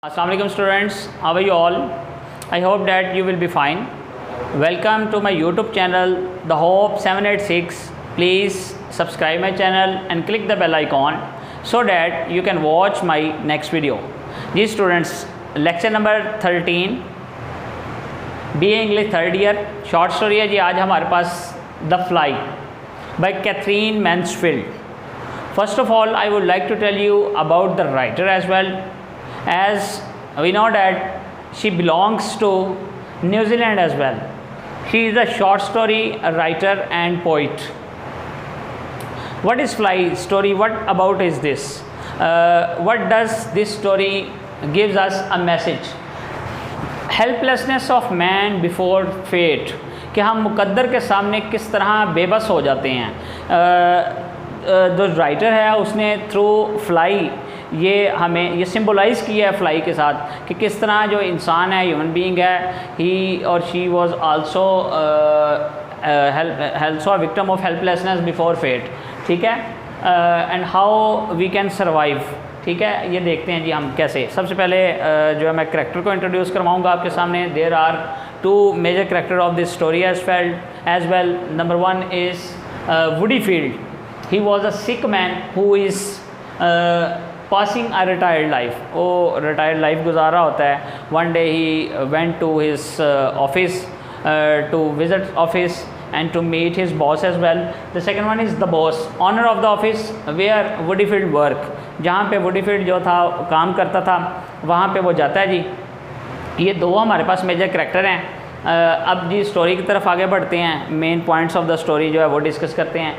Assalamu alaikum students, how are you all? I hope that you will be fine. Welcome to my YouTube channel The Hope 786. Please subscribe my channel and click the bell icon so that you can watch my next video. Ji students, lecture number 13 BA English third year short story है जी। आज हमारे पास The Fly by Catherine Mansfield. First of all, I would like to tell you about the writer as well, as we know that she belongs to New Zealand as well. She is a short story writer and poet. What is Fly story? What about is this? What does this story gives us a message? Helplessness of man before fate, कि हम मुकद्दर के सामने किस तरह बेबस हो जाते हैं। जो राइटर है उसने थ्रू फ्लाई ये सिम्बोलाइज़ किया है फ्लाई के साथ कि किस तरह जो इंसान है, ह्यूमन बीइंग है, ही और she was also a victim of helplessness before fate. ठीक है, and how we can survive. ठीक है, ये देखते हैं जी हम कैसे। सबसे पहले जो है मैं करैक्टर को इंट्रोड्यूस करवाऊँगा आपके सामने। There are two major character of this story as well. Number one is Woodifield. He was a sick man who is passing a retired life. वो रिटायर्ड लाइफ गुजारा होता है। One day he went to his office to visit office and to meet his boss as well. The second one is the boss, owner of the office where Woodyfield work, जहाँ पे Woodyfield जो था काम करता था वहाँ पे वो जाता है जी। ये दो हमारे पास मेजर करैक्टर हैं। अब जी स्टोरी की तरफ आगे बढ़ते हैं। Main points of the story जो है वो डिस्कस करते हैं।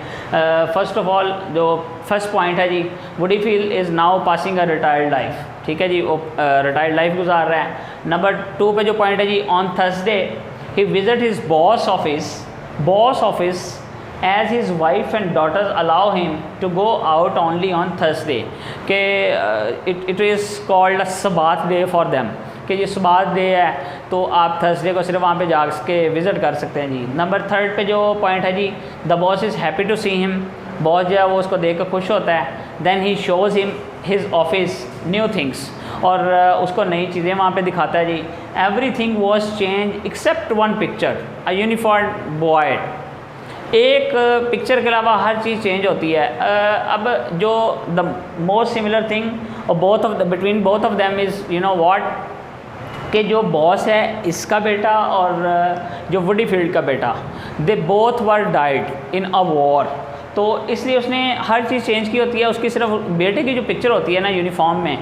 फर्स्ट ऑफ ऑल जो फर्स्ट पॉइंट है जी, Woodyfield is now passing a retired life. ठीक है जी, वो रिटायर्ड लाइफ गुजार रहा है। नंबर टू पे जो पॉइंट है जी, on Thursday he visit his boss office as his wife and daughters allow him to go out only on Thursday, कि it is called a Sabbath day for them, कि ये Sabbath day है तो आप Thursday को सिर्फ वहाँ पे जा के विज़िट कर सकते हैं जी। नंबर थर्ड पे जो पॉइंट है जी, the boss is happy to see him. Boss जो है वो उसको देख कर खुश होता है। Then he shows him his office new things, और उसको नई चीज़ें वहाँ पे दिखाता है जी। Everything was change except one picture, a uniform boy. एक पिक्चर के अलावा हर चीज़ चेंज होती है। अब जो द मोस्ट सिमिलर थिंग और between both of them is you know what, कि जो बॉस है इसका बेटा और जो वुडीफील्ड का बेटा, they both were died in a war. तो इसलिए उसने हर चीज़ चेंज की होती है। उसकी सिर्फ बेटे की जो पिक्चर होती है ना, यूनिफॉर्म में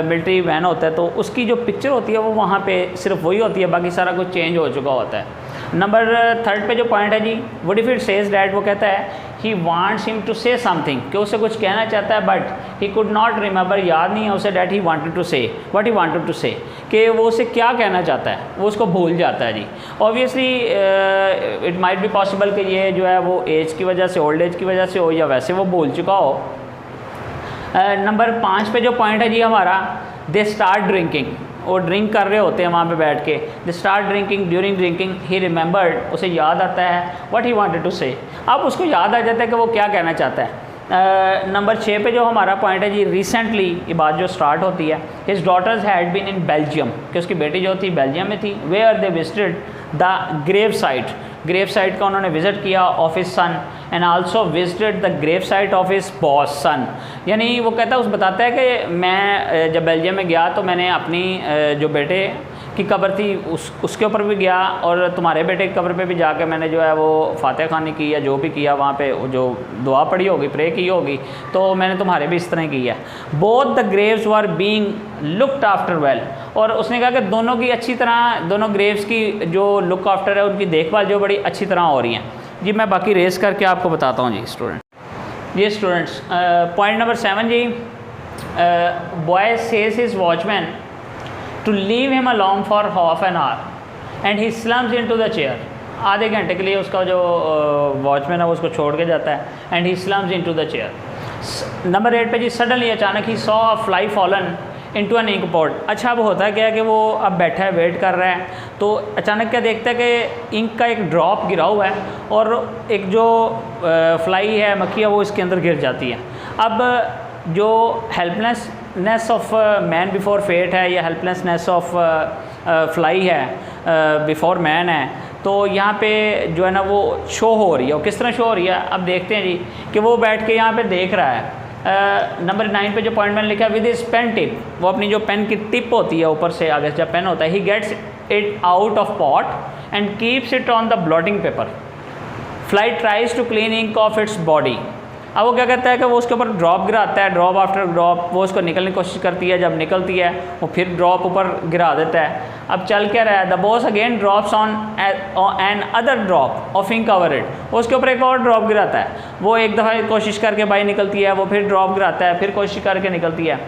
मिलिट्री वैन होता है, तो उसकी जो पिक्चर होती है वो वहाँ पे सिर्फ वही होती है, बाकी सारा कुछ चेंज हो चुका होता है। नंबर थर्ड पे जो पॉइंट है जी, वुडीफील्ड सेज डैट, वो कहता है he wants him to say something, कि उसे कुछ कहना चाहता है but he could not remember, याद नहीं है उसे that he wanted to say what he wanted to say, कि वो उसे क्या कहना चाहता है वो उसको भूल जाता है जी। Obviously it might be possible कि ये जो है वो एज की वजह से, ओल्ड एज की वजह से हो, या वैसे वो भूल चुका हो। नंबर 5 पे जो पॉइंट है जी हमारा, दे स्टार्ट ड्रिंकिंग। वो ड्रिंक कर रहे होते हैं वहाँ पे बैठ के। They start drinking, during drinking he remembered, उसे याद आता है व्हाट ही वांटेड टू से। अब उसको याद आ जाता है कि वो क्या कहना चाहता है। नंबर 6 पे जो हमारा पॉइंट है जी, रिसेंटली ये बात जो स्टार्ट होती है, his daughters had been in Belgium, कि उसकी बेटी जो थी बेल्जियम में थी। Where they visited the grave site का उन्होंने विज़िट किया of his son, and also visited the grave site of his boss son. यानी वो कहता है, उस बताता है कि मैं जब बेल्जियम में गया तो मैंने अपनी जो बेटे की कब्र थी उसके ऊपर भी गया, और तुम्हारे बेटे की कब्र पे भी जाके मैंने जो है वो फातिहा खानी की या जो भी किया वहाँ पे, जो दुआ पढ़ी होगी, प्रे की होगी, तो मैंने तुम्हारे भी इस तरह की है। Both the Graves were being looked after well, और उसने कहा कि दोनों की अच्छी तरह, दोनों ग्रेव्स की जो लुक आफ्टर है उनकी देखभाल जो बड़ी अच्छी तरह हो रही हैं जी। मैं बाकी रेस करके आपको बताता हूँ जी स्टूडेंट। ये स्टूडेंट्स पॉइंट नंबर 7 जी, boy says his watchman to leave him alone for half an hour and he slumps into the chair। आधे घंटे के लिए उसका जो वॉचमैन है वो उसको छोड़ के जाता है, and he slumps into the chair। Number 8 पे जी, सडनली अचानक ही saw a fly fallen into an ink pot। अच्छा, अब होता क्या है कि वो अब बैठा है, वेट कर रहा है, तो अचानक क्या देखता है कि इंक का एक ड्रॉप गिरा हुआ है और एक जो फ्लाई है, मक्खी है, वो इसके अंदर गिर जाती है। अब जो helpless helplessness of man before fate है या हेल्पलेसनेस ऑफ फ्लाई है बिफोर मैन है, तो यहाँ पे जो है ना वो शो हो रही है। और किस तरह शो हो रही है अब देखते हैं जी, कि वो बैठ के यहाँ पे देख रहा है। नंबर 9 पे जो पॉइंट मैंने लिखा है, विद हिज पेन टिप, वो अपनी जो पेन की टिप होती है ऊपर से आगे जब पेन होता है, he gets it out of pot and keeps it on the blotting paper. Fly tries to clean ink off its body. अब वो क्या कहता है कि वो उसके ऊपर ड्रॉप गिराता है, ड्रॉप आफ्टर ड्रॉप, वो उसको निकलने की कोशिश करती है, जब निकलती है वो फिर ड्रॉप ऊपर गिरा देता है। अब चल क्या रहा है, the boss again drops on another drop of ink cover it, उसके ऊपर एक और ड्रॉप गिराता है, वो एक दफ़ा कोशिश करके बाई निकलती है, वो फिर ड्रॉप गिराता है, फिर कोशिश करके निकलती है।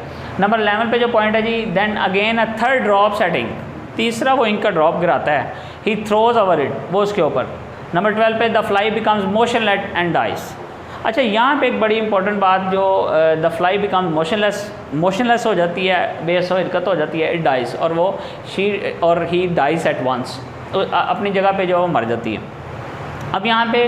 नंबर 11 पे जो पॉइंट है जी, then again a third drop setting, तीसरा वो इंक का ड्रॉप गिराता है, ही थ्रोज ओवर इट, वो उसके ऊपर। नंबर 12 पे the fly becomes motionless and dies. अच्छा, यहाँ पे एक बड़ी इंपॉर्टेंट बात, जो द फ्लाई बिकम्स मोशनलेस हो जाती है, बेहरकत हो जाती है, इट डाइज, और वो शी और ही डाइज एट वंस, अपनी जगह पे जो मर जाती है। अब यहाँ पे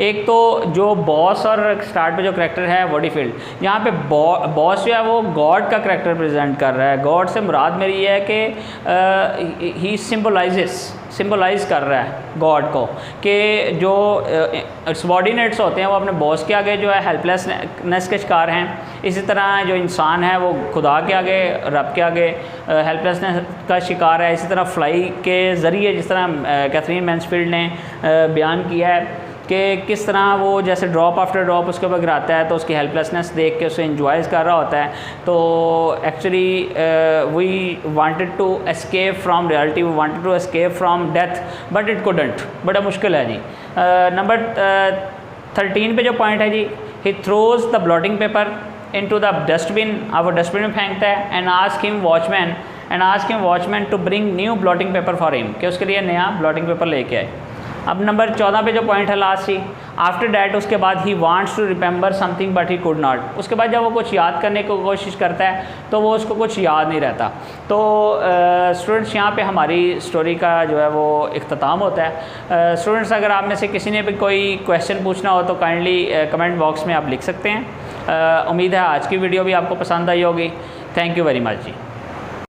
एक तो जो बॉस और स्टार्ट पे जो करेक्टर है वॉडीफील्ड, यहाँ पे बॉस जो है वो गॉड का करेक्टर प्रेजेंट कर रहा है। गॉड से मुराद मेरी ये है कि ही सिम्बलाइज कर रहा है गॉड को, कि जो सबॉर्डिनेट्स होते हैं वो अपने बॉस के आगे जो है हेल्पलेसनेस के शिकार हैं। इसी तरह जो इंसान है वो खुदा के आगे, रब के आगे हेल्पलेसनेस का शिकार है। इसी तरह फ्लाई के ज़रिए, जिस तरह कैथरीन मैन्सफील्ड ने बयान किया है कि किस तरह वो जैसे ड्रॉप आफ्टर ड्रॉप उसके ऊपर गिराता है, तो उसकी हेल्पलेसनेस देख के उसे इंजॉयज़ कर रहा होता है। तो actually we wanted to escape from reality, we wanted to escape from death, but it couldn't, बड़ा मुश्किल है जी। नंबर 13 पे जो पॉइंट है जी, he throws the blotting paper into the dustbin, अब वो डस्टबिन में फेंकता है, and ask him watchman to bring new blotting paper for him, कि उसके लिए नया ब्लॉटिंग पेपर लेके आए। अब नंबर 14 पे जो पॉइंट है लास्ट ही, आफ्टर डैट, उसके बाद he wants to remember something but he could not, उसके बाद जब वो कुछ याद करने की कोशिश करता है तो वो उसको कुछ याद नहीं रहता। तो स्टूडेंट्स, यहाँ पे हमारी स्टोरी का जो है वो इख्तिताम होता है। स्टूडेंट्स, अगर आप में से किसी ने भी कोई क्वेश्चन पूछना हो तो काइंडली कमेंट बॉक्स में आप लिख सकते हैं। उम्मीद है आज की वीडियो भी आपको पसंद आई होगी। Thank you very much ji.